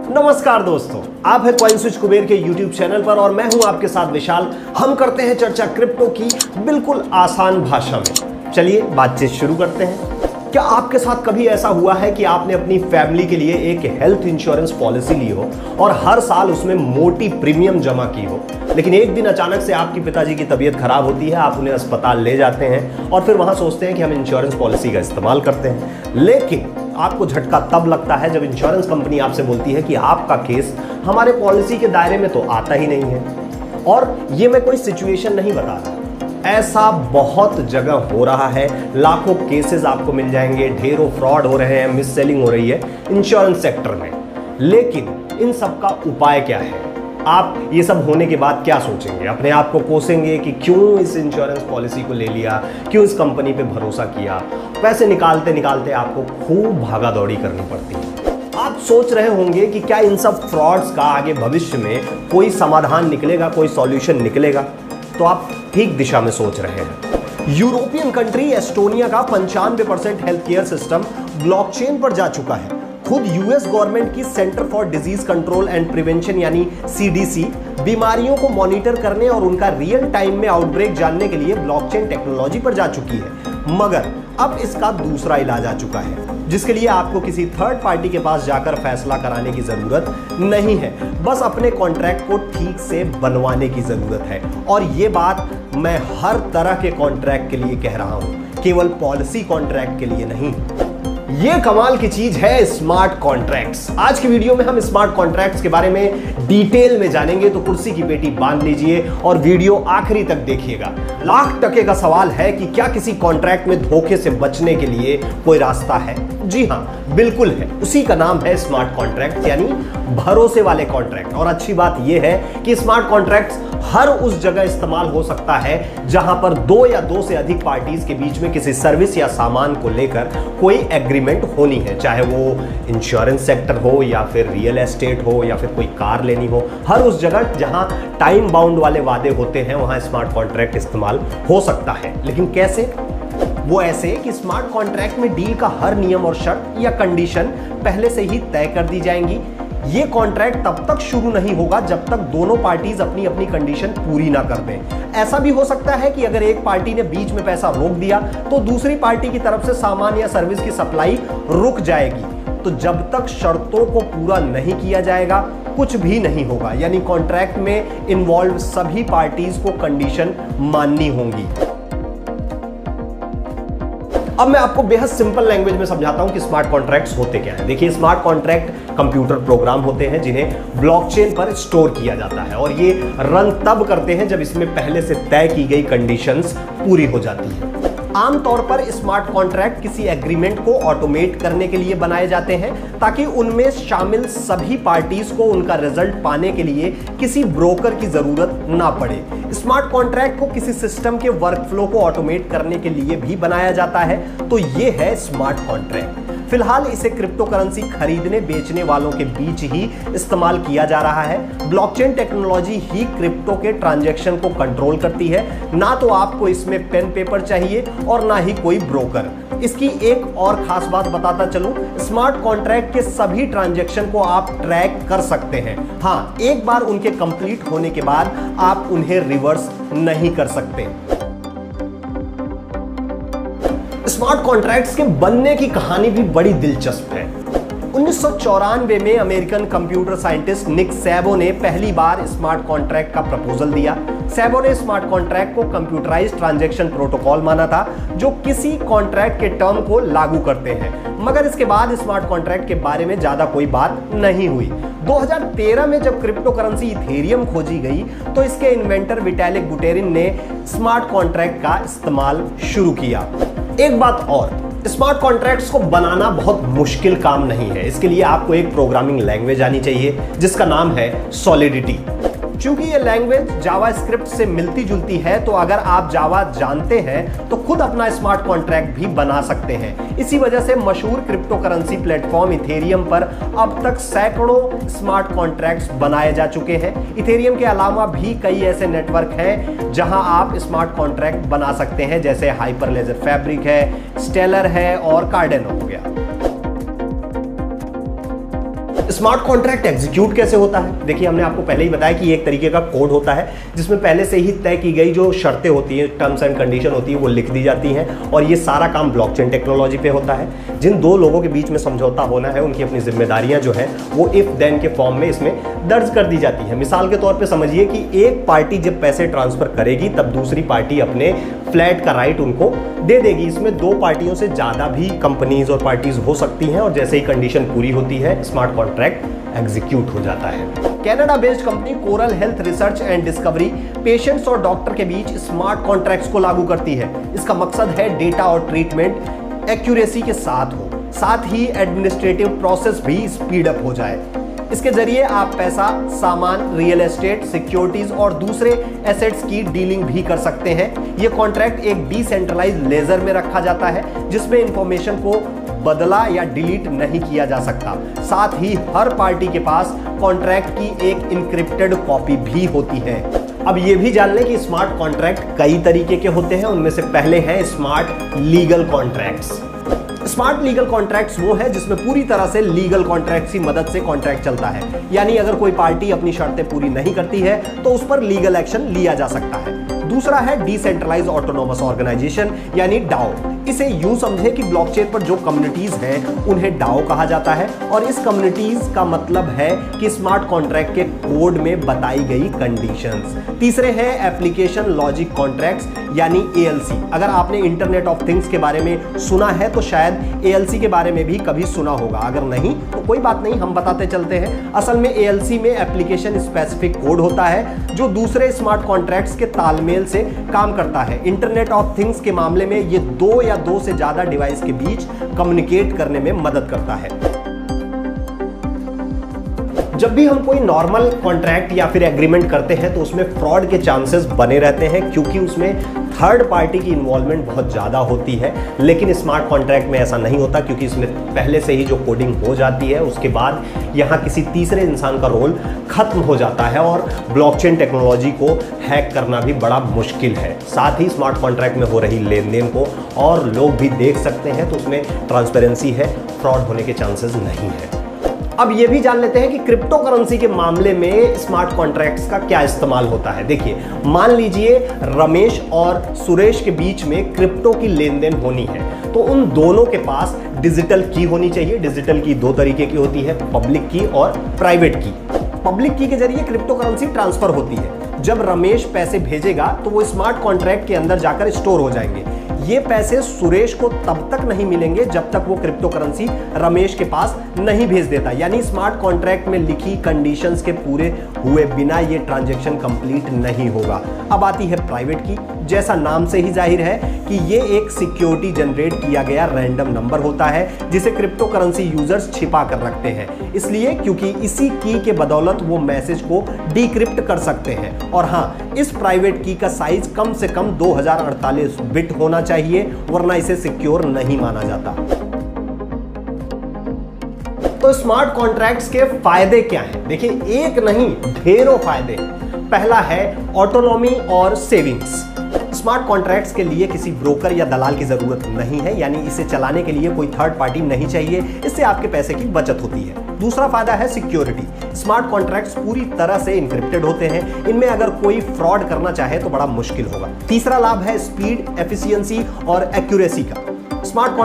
नमस्कार दोस्तों, आप है कॉइन स्विच कुबेर के YouTube चैनल पर और मैं हूं आपके साथ विशाल। हम करते हैं चर्चा क्रिप्टो की बिल्कुल आसान भाषा में। चलिए बातचीत शुरू करते हैं। क्या आपके साथ कभी ऐसा हुआ है कि आपने अपनी फैमिली के लिए एक हेल्थ इंश्योरेंस पॉलिसी ली हो और हर साल उसमें मोटी प्रीमियम जमा की हो, लेकिन एक दिन अचानक से आपके पिताजी की तबीयत खराब होती है, आप उन्हें अस्पताल ले जाते हैं और फिर वहां सोचते हैं कि हम इंश्योरेंस पॉलिसी का इस्तेमाल करते हैं, लेकिन आपको झटका तब लगता है जब इंश्योरेंस कंपनी आपसे बोलती है कि आपका केस हमारे पॉलिसी के दायरे में तो आता ही नहीं है। और ये मैं कोई सिचुएशन नहीं बता रहा, ऐसा बहुत जगह हो रहा है। लाखों केसेस आपको मिल जाएंगे, ढेरों फ्रॉड हो रहे हैं, मिस सेलिंग हो रही है इंश्योरेंस सेक्टर में। लेकिन इन सब का उपाय क्या है? आप ये सब होने के बाद क्या सोचेंगे? अपने आप को कोसेंगे कि क्यों इस इंश्योरेंस पॉलिसी को ले लिया, क्यों इस कंपनी पे भरोसा किया। पैसे निकालते निकालते आपको खूब भागा दौड़ी करनी पड़ती है। आप सोच रहे होंगे कि क्या इन सब फ्रॉड्स का आगे भविष्य में कोई समाधान निकलेगा, कोई सॉल्यूशन निकलेगा? तो आप ठीक दिशा में सोच रहे हैं। यूरोपियन कंट्री एस्टोनिया का 95% हेल्थ केयर सिस्टम ब्लॉकचेन पर जा चुका है। खुद यूएस गवर्नमेंट की centre for disease control and prevention यानी सीडीसी बीमारियों को मॉनिटर करने और उनका रियल टाइम में आउटब्रेक जानने के लिए ब्लॉकचेन टेक्नोलॉजी पर जा चुकी है। मगर अब इसका दूसरा इलाज आ चुका है, जिसके लिए आपको किसी थर्ड पार्टी के पास जाकर फैसला कराने की जरूरत नहीं है, बस अपने कॉन्ट्रैक्ट को ठीक से बनवाने की जरूरत है। और ये बात मैं हर तरह के कॉन्ट्रैक्ट के लिए कह रहा हूं, केवल पॉलिसी कॉन्ट्रैक्ट के लिए नहीं। ये कमाल की चीज है स्मार्ट कॉन्ट्रैक्ट्स। आज की वीडियो में हम स्मार्ट कॉन्ट्रैक्ट्स के बारे में डिटेल में जानेंगे, तो कुर्सी की पेटी बांध लीजिए और वीडियो आखिरी तक देखिएगा। लाख टके का सवाल है कि क्या किसी कॉन्ट्रैक्ट में धोखे से बचने के लिए कोई रास्ता है? जी हां, बिल्कुल है। उसी का नाम है स्मार्ट कॉन्ट्रैक्ट, यानी भरोसे वाले कॉन्ट्रैक्ट। और अच्छी बात यह है कि स्मार्ट कॉन्ट्रैक्ट्स हर उस जगह इस्तेमाल हो सकता है जहां पर दो या दो से अधिक पार्टीज के बीच में किसी सर्विस या सामान को लेकर कोई एग्रीमेंट होनी है, चाहे वो इंश्योरेंस सेक्टर हो या फिर रियल एस्टेट हो या फिर कोई कार लेनी हो। हर उस जगह जहां टाइम बाउंड वाले वादे होते हैं वहां स्मार्ट कॉन्ट्रैक्ट इस्तेमाल हो सकता है। लेकिन कैसे? वो ऐसे कि स्मार्ट कॉन्ट्रैक्ट में डील का हर नियम और शर्त या कंडीशन पहले से ही तय कर दी जाएंगी। ये कॉन्ट्रैक्ट तब तक शुरू नहीं होगा जब तक दोनों पार्टीज अपनी अपनी कंडीशन पूरी ना कर दें। ऐसा भी हो सकता है कि अगर एक पार्टी ने बीच में पैसा रोक दिया तो दूसरी पार्टी की तरफ से सामान या सर्विस की सप्लाई रुक जाएगी। तो जब तक शर्तों को पूरा नहीं किया जाएगा कुछ भी नहीं होगा, यानी कॉन्ट्रैक्ट में इन्वॉल्व सभी पार्टीज को कंडीशन माननी होंगी। अब मैं आपको बेहद सिंपल लैंग्वेज में समझाता हूं कि स्मार्ट कॉन्ट्रैक्ट्स होते क्या हैं। देखिए, स्मार्ट कॉन्ट्रैक्ट कंप्यूटर प्रोग्राम होते हैं जिन्हें ब्लॉकचेन पर स्टोर किया जाता है और ये रन तब करते हैं जब इसमें पहले से तय की गई कंडीशंस पूरी हो जाती है। आमतौर पर स्मार्ट कॉन्ट्रैक्ट किसी एग्रीमेंट को ऑटोमेट करने के लिए बनाए जाते हैं ताकि उनमें शामिल सभी पार्टीज को उनका रिजल्ट पाने के लिए किसी ब्रोकर की जरूरत ना पड़े। स्मार्ट कॉन्ट्रैक्ट को किसी सिस्टम के वर्कफ्लो को ऑटोमेट करने के लिए भी बनाया जाता है, तो ये है स्मार्ट कॉन्ट्रैक्ट। फिलहाल इसे क्रिप्टो करेंसी खरीदने बेचने वालों के बीच ही इस्तेमाल किया जा रहा है। ब्लॉकचेन टेक्नोलॉजी ही क्रिप्टो के ट्रांजैक्शन को कंट्रोल करती है, ना तो आपको इसमें पेन पेपर चाहिए और ना ही कोई ब्रोकर। इसकी एक और खास बात बताता चलूं, स्मार्ट कॉन्ट्रैक्ट के सभी ट्रांजैक्शन को आप ट्रैक कर सकते हैं। हाँ, एक बार उनके कंप्लीट होने के बाद आप उन्हें रिवर्स नहीं कर सकते। स्मार्ट कॉन्ट्रैक्ट्स के बनने की कहानी भी बड़ी दिलचस्प है। 1994 में अमेरिकन कंप्यूटर साइंटिस्ट निक सैबो ने पहली बार स्मार्ट कॉन्ट्रैक्ट का प्रपोजल दिया। सैबो ने स्मार्ट कॉन्ट्रैक्ट को कंप्यूटराइज्ड ट्रांजैक्शन प्रोटोकॉल माना था जो किसी कॉन्ट्रैक्ट के टर्म को लागू करते हैं, मगर इसके बाद स्मार्ट कॉन्ट्रैक्ट के बारे में ज्यादा कोई बात नहीं हुई। 2013 में जब क्रिप्टो करेंसी इथेरियम खोजी गई तो इसके इन्वेंटर विटालिक बुटेरिन ने स्मार्ट कॉन्ट्रैक्ट का इस्तेमाल शुरू किया। एक बात और, स्मार्ट कॉन्ट्रैक्ट्स को बनाना बहुत मुश्किल काम नहीं है। इसके लिए आपको एक प्रोग्रामिंग लैंग्वेज आनी चाहिए जिसका नाम है सॉलिडिटी। चूंकि ये लैंग्वेज जावास्क्रिप्ट से मिलती जुलती है, तो अगर आप जावा जानते हैं तो खुद अपना स्मार्ट कॉन्ट्रैक्ट भी बना सकते हैं। इसी वजह से मशहूर क्रिप्टो करेंसी प्लेटफॉर्म इथेरियम पर अब तक सैकड़ों स्मार्ट कॉन्ट्रैक्ट्स बनाए जा चुके हैं। इथेरियम के अलावा भी कई ऐसे नेटवर्क हैं जहां आप स्मार्ट कॉन्ट्रैक्ट बना सकते हैं, जैसे हाइपरलेजर फैब्रिक है, स्टेलर है और कार्डेनो हो गया। स्मार्ट कॉन्ट्रैक्ट एग्जीक्यूट कैसे होता है? देखिए, हमने आपको पहले ही बताया कि एक तरीके का कोड होता है जिसमें पहले से ही तय की गई जो शर्तें होती हैं, टर्म्स एंड कंडीशन होती है, वो लिख दी जाती हैं और ये सारा काम ब्लॉकचेन टेक्नोलॉजी पे होता है। जिन दो लोगों के बीच में समझौता होना है, उनकी अपनी जिम्मेदारियां जो है वो इफ देन के फॉर्म में इसमें दर्ज कर दी जाती है। मिसाल के तौर पर समझिए कि एक पार्टी जब पैसे ट्रांसफर करेगी तब दूसरी पार्टी अपने फ्लैट का राइट उनको दे देगी। इसमें दो पार्टियों से ज्यादा भी कंपनीज और पार्टीज हो सकती हैं और जैसे ही कंडीशन पूरी होती है, स्मार्ट कॉन्ट्रैक्ट एग्जीक्यूट हो जाता है। Canada based company coral health research and discovery patients और डॉक्टर के बीच स्मार्ट कॉन्ट्रैक्ट्स को लागू करती है। इसका मकसद है डेटा और ट्रीटमेंट एक्यूरेसी के साथ हो, साथ ही एडमिनिस्ट्रेटिव प्रोसेस भी स्पीड अप हो जाए। इसके जरिए आप पैसा, सामान, रियल एस्टेट, सिक्योरिटीज और दूसरे एसेट्स की डीलिंग भी कर सकते हैं। यह कॉन्ट्रैक्ट एक डिसेंट्रलाइज्ड लेजर में रखा जाता है जिसमें इंफॉर्मेशन को बदला या डिलीट नहीं किया जा सकता। साथ ही हर पार्टी के पास कॉन्ट्रैक्ट की एक इनक्रिप्टेड कॉपी भी होती है। अब ये भी जान लें कि स्मार्ट कॉन्ट्रैक्ट कई तरीके के होते हैं। उनमें से पहले हैं smart legal contracts. Smart legal contracts वो है जिसमें पूरी तरह से लीगल कॉन्ट्रैक्ट्स की मदद से कॉन्ट्रैक्ट चलता है, यानी अगर कोई पार्टी अपनी शर्तें पूरी नहीं करती है तो उस पर लीगल एक्शन लिया जा सकता है। दूसरा है डिसेंट्रलाइज्ड ऑटोनोमस ऑर्गेनाइजेशन यानी डाओ। इसे यूं समझे कि ब्लॉकचेन पर जो कम्युनिटीज हैं उन्हें डाओ कहा जाता है और इस कम्युनिटीज का मतलब है कि स्मार्ट कॉन्ट्रैक्ट के कोड में बताई गई कंडीशंस। तीसरे हैं एप्लीकेशन लॉजिक कॉन्ट्रैक्ट्स यानी एएलसी। अगर आपने इंटरनेट ऑफ थिंग्स के बारे में सुना है तो शायद एएलसी के बारे में भी कभी सुना होगा, अगर नहीं तो कोई बात नहीं, हम बताते चलते हैं। असल में एएलसी में एप्लीकेशन स्पेसिफिक कोड होता है जो दूसरे स्मार्ट कॉन्ट्रैक्ट्स के तालमेल से काम करता है। इंटरनेट ऑफ थिंग्स के मामले में ये दो या दो से ज्यादा डिवाइस के बीच कम्युनिकेट करने में मदद करता है। जब भी हम कोई नॉर्मल कॉन्ट्रैक्ट या फिर एग्रीमेंट करते हैं तो उसमें फ्रॉड के चांसेस बने रहते हैं क्योंकि उसमें थर्ड पार्टी की इन्वॉल्वमेंट बहुत ज़्यादा होती है। लेकिन स्मार्ट कॉन्ट्रैक्ट में ऐसा नहीं होता क्योंकि इसमें पहले से ही जो कोडिंग हो जाती है उसके बाद यहाँ किसी तीसरे इंसान का रोल खत्म हो जाता है और ब्लॉकचेन टेक्नोलॉजी को हैक करना भी बड़ा मुश्किल है। साथ ही स्मार्ट कॉन्ट्रैक्ट में हो रही लेन देन को और लोग भी देख सकते हैं तो उसमें ट्रांसपेरेंसी है, फ्रॉड होने के चांसेस नहीं है। अब ये भी जान लेते हैं कि क्रिप्टो करेंसी के मामले में स्मार्ट कॉन्ट्रैक्ट्स का क्या इस्तेमाल होता है। देखिए, मान लीजिए रमेश और सुरेश के बीच में क्रिप्टो की लेन देन होनी है तो उन दोनों के पास डिजिटल की होनी चाहिए। डिजिटल की दो तरीके की होती है, पब्लिक की और प्राइवेट की। पब्लिक की के जरिए क्रिप्टो करेंसी ट्रांसफर होती है। जब रमेश पैसे भेजेगा तो वो स्मार्ट कॉन्ट्रैक्ट के अंदर जाकर स्टोर हो जाएंगे। ये पैसे सुरेश को तब तक नहीं मिलेंगे जब तक वो क्रिप्टो करेंसी रमेश के पास नहीं भेज देता, यानी स्मार्ट कॉन्ट्रैक्ट में लिखी कंडीशंस के पूरे हुए बिना ये ट्रांजैक्शन कंप्लीट नहीं होगा। अब आती है प्राइवेट की। जैसा नाम से ही जाहिर है कि ये एक सिक्योरिटी जनरेट किया गया रैंडम नंबर होता है जिसे क्रिप्टो करेंसी यूजर्स छिपा कर रखते हैं, इसलिए क्योंकि इसी की के बदौलत वो मैसेज को डिक्रिप्ट कर सकते हैं। और हाँ, इस प्राइवेट की का साइज कम से कम 2048 बिट होना चाहिए, वरना इसे सिक्योर नहीं माना जाता। तो स्मार्ट कॉन्ट्रैक्ट्स के फायदे क्या हैं? देखिए, एक नहीं ढेरों फायदे। पहला है ऑटोनॉमी और सेविंग्स। स्मार्ट कॉन्ट्रैक्ट्स के लिए किसी ब्रोकर या दलाल की जरूरत नहीं है, यानी इसे चलाने के लिए कोई थर्ड पार्टी नहीं चाहिए। इससे आपके पैसे की बचत होती है। दूसरा फायदा है सिक्योरिटी। स्मार्ट कॉन्ट्रैक्ट्स पूरी तरह से इंक्रिप्टेड होते हैं, इनमें अगर कोई फ्रॉड करना चाहे तो बड़ा मुश्किल होगा। तीसरा लाभ है स्पीड, एफिशिएंसी और एक्यूरेसी का। स्मार्ट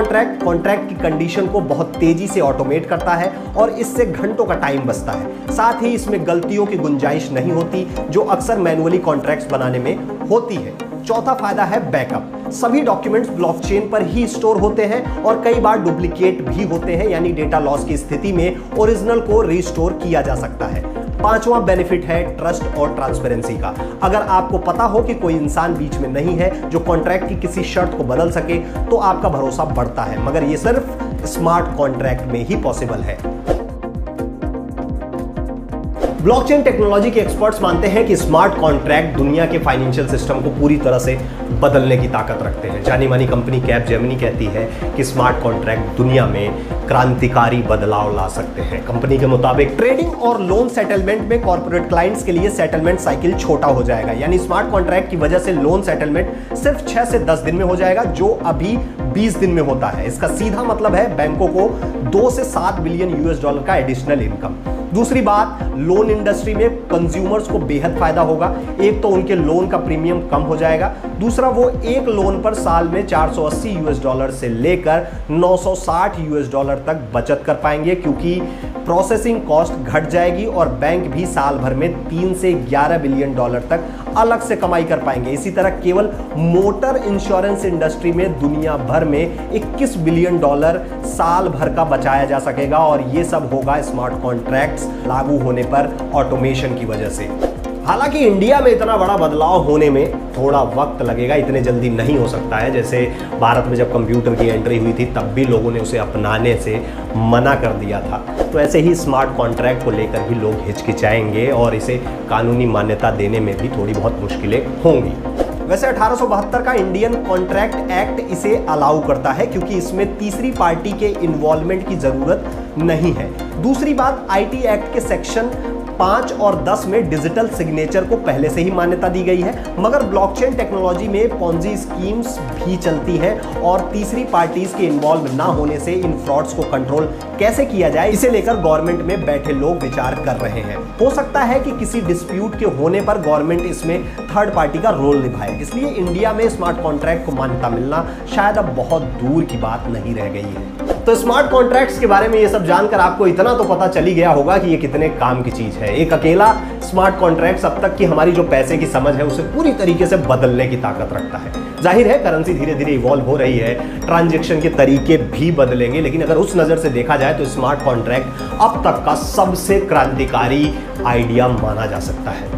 कॉन्ट्रैक्ट की कंडीशन को बहुत तेजी से ऑटोमेट करता है और इससे घंटों का टाइम बचता है। साथ ही इसमें गलतियों की गुंजाइश नहीं होती जो अक्सर मैनुअली कॉन्ट्रैक्ट्स बनाने में होती है। चौथा फायदा है बैकअप। सभी डॉक्यूमेंट्स ब्लॉकचेन पर ही स्टोर होते हैं और कई बार डुप्लीकेट भी होते हैं, यानी डेटा लॉस की स्थिति में ओरिजिनल को रिस्टोर किया जा सकता है। पांचवा बेनिफिट है ट्रस्ट और ट्रांसपेरेंसी का। अगर आपको पता हो कि कोई इंसान बीच में नहीं है जो कॉन्ट्रैक्ट की किसी शर्त को बदल सके तो आपका भरोसा बढ़ता है, मगर ये सिर्फ स्मार्ट कॉन्ट्रैक्ट में ही पॉसिबल है। ब्लॉकचेन टेक्नोलॉजी के एक्सपर्ट्स मानते हैं कि स्मार्ट कॉन्ट्रैक्ट दुनिया के फाइनेंशियल सिस्टम को पूरी तरह से बदलने की ताकत रखते हैं। जानी मानी कंपनी कैपजेमिनी कहती है कि स्मार्ट कॉन्ट्रैक्ट दुनिया में क्रांतिकारी बदलाव ला सकते हैं। कंपनी के मुताबिक ट्रेडिंग और लोन सेटलमेंट में कॉर्पोरेट क्लाइंट्स के लिए सेटलमेंट साइकिल छोटा हो जाएगा, यानी स्मार्ट कॉन्ट्रैक्ट की वजह से लोन सेटलमेंट सिर्फ 6 से 10 दिन में हो जाएगा, जो अभी 20 दिन में होता है। इसका सीधा मतलब है बैंकों को 2 से 7 बिलियन यूएस डॉलर का एडिशनल इनकम। दूसरी बात, लोन इंडस्ट्री में कंज्यूमर्स को बेहद फायदा होगा। एक तो उनके लोन का प्रीमियम कम हो जाएगा, दूसरा वो एक लोन पर साल में 480 यूएस डॉलर से लेकर 960 यूएस डॉलर तक बचत कर पाएंगे, क्योंकि प्रोसेसिंग कॉस्ट घट जाएगी और बैंक भी साल भर में 3 से 11 बिलियन डॉलर तक अलग से कमाई कर पाएंगे। इसी तरह केवल मोटर इंश्योरेंस इंडस्ट्री में दुनिया भर में 21 बिलियन डॉलर साल भर का बचाया जा सकेगा, और ये सब होगा स्मार्ट कॉन्ट्रैक्ट्स लागू होने पर ऑटोमेशन की वजह से। हालांकि इंडिया में इतना बड़ा बदलाव होने में थोड़ा वक्त लगेगा, इतने जल्दी नहीं हो सकता है। जैसे भारत में जब कंप्यूटर की एंट्री हुई थी तब भी लोगों ने उसे अपनाने से मना कर दिया था, तो ऐसे ही स्मार्ट कॉन्ट्रैक्ट को लेकर भी लोग हिचकिचाएंगे और इसे कानूनी मान्यता देने में भी थोड़ी बहुत मुश्किलें होंगी। वैसे 1872 का इंडियन कॉन्ट्रैक्ट एक्ट इसे अलाउ करता है, क्योंकि इसमें तीसरी पार्टी के इन्वॉल्वमेंट की जरूरत नहीं है। दूसरी बात, आईटी एक्ट के सेक्शन 5 और 10 में डिजिटल सिग्नेचर को पहले से ही मान्यता दी गई है, मगर ब्लॉकचेन टेक्नोलॉजी में पॉन्जी स्कीम्स भी चलती हैं, और तीसरी पार्टीज के इन्वॉल्व ना होने से इन फ्रॉड्स को कंट्रोल कैसे किया जाए, इसे लेकर गवर्नमेंट में बैठे लोग विचार कर रहे हैं। हो सकता है कि किसी डिस्प्यूट के होने पर गवर्नमेंट इसमें थर्ड पार्टी का रोल निभाए, इसलिए इंडिया में स्मार्ट कॉन्ट्रैक्ट को मान्यता मिलना शायद अब बहुत दूर की बात नहीं रह गई है। तो स्मार्ट कॉन्ट्रैक्ट्स के बारे में ये सब जानकर आपको इतना तो पता चल ही गया होगा कि ये कितने काम की चीज है। एक अकेला स्मार्ट कॉन्ट्रैक्ट अब तक की हमारी जो पैसे की समझ है उसे पूरी तरीके से बदलने की ताकत रखता है। जाहिर है करेंसी धीरे धीरे इवॉल्व हो रही है, ट्रांजैक्शन के तरीके भी बदलेंगे, लेकिन अगर उस नजर से देखा जाए तो स्मार्ट कॉन्ट्रैक्ट अब तक का सबसे क्रांतिकारी आइडिया माना जा सकता है।